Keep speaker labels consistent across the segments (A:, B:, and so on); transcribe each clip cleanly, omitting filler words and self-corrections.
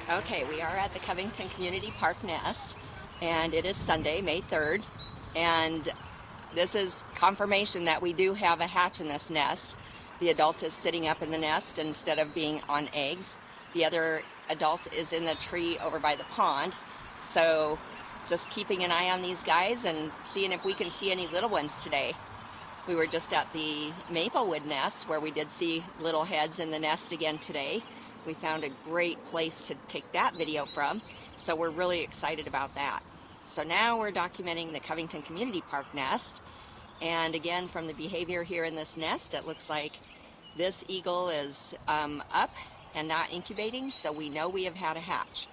A: Okay, we are at the Covington Community Park nest, and it is Sunday, May 3rd, and this is confirmation that we do have a hatch in this nest. The adult is sitting up in the nest instead of being on eggs. The other adult is in the tree over by the pond, so just keeping an eye on these guys and seeing if we can see any little ones today. We were just at the Maplewood nest where we did see little heads in the nest again today. We found a great place to take that video from, so we're really excited about that. So now we're documenting the Covington Community Park nest, and again, from the behavior here in this nest, it looks like this eagle is up and not incubating, so we know we have had a hatch.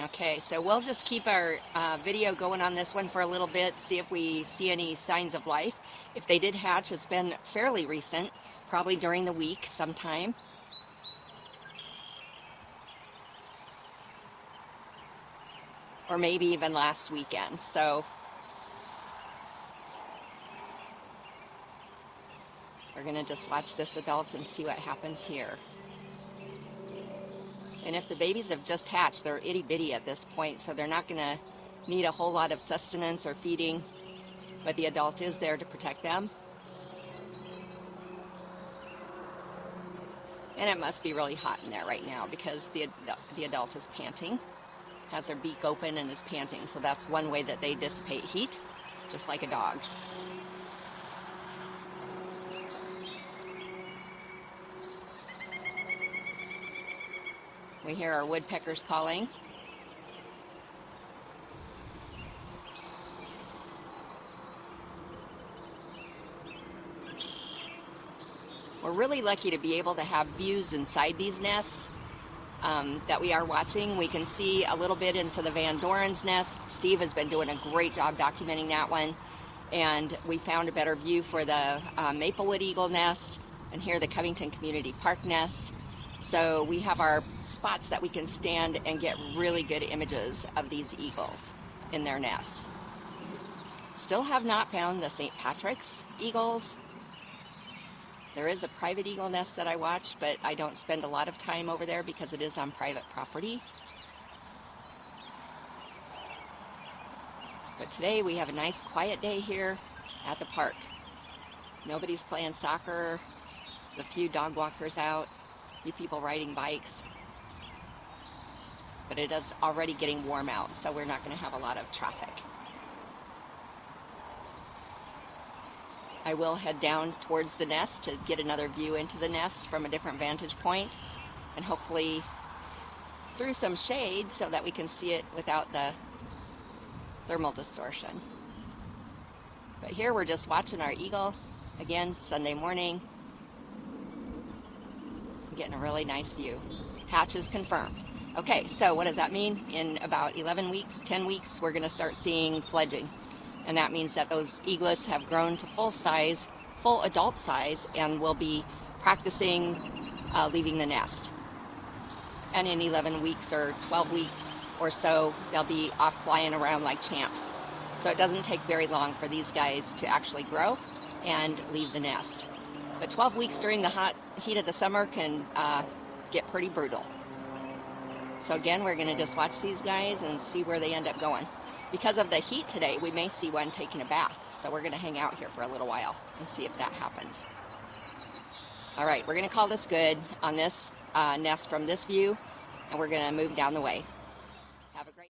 A: Okay, so we'll just keep our video going on this one for a little bit, see if we see any signs of life. If they did hatch, it's been fairly recent, probably during the week sometime. Or maybe even last weekend. So we're gonna just watch this adult and see what happens here. And if the babies have just hatched, they're itty bitty at this point, so they're not gonna need a whole lot of sustenance or feeding, but the adult is there to protect them. And it must be really hot in there right now because the adult is panting, has their beak open and is panting, so that's one way that they dissipate heat, just like a dog. We hear our woodpeckers calling. We're really lucky to be able to have views inside these nests that we are watching. We can see a little bit into the Van Doren's nest. Steve has been doing a great job documenting that one. And we found a better view for the Maplewood eagle nest, and here the Covington Community Park nest. So we have our spots that we can stand and get really good images of these eagles in their nests. Still have not found the St. Patrick's eagles. There is a private eagle nest that I watch, but I don't spend a lot of time over there because it is on private property. But today we have a nice quiet day here at the park. Nobody's playing soccer, a few dog walkers out, a few people riding bikes. But it is already getting warm out, so we're not going to have a lot of traffic. I will head down towards the nest to get another view into the nest from a different vantage point, and hopefully through some shade so that we can see it without the thermal distortion. But here we're just watching our eagle, again, Sunday morning. Getting a really nice view. Hatch is confirmed. Okay, so what does that mean? In about 11 weeks, 10 weeks, we're going to start seeing fledging. And that means that those eaglets have grown to full size, full adult size, and will be practicing leaving the nest. And in 11 weeks or 12 weeks or so, they'll be off flying around like champs. So it doesn't take very long for these guys to actually grow and leave the nest. But 12 weeks during the hot heat of the summer can get pretty brutal. So again, we're going to just watch these guys and see where they end up going. Because of the heat today, we may see one taking a bath. So we're going to hang out here for a little while and see if that happens. All right, we're going to call this good on this nest from this view, and we're going to move down the way.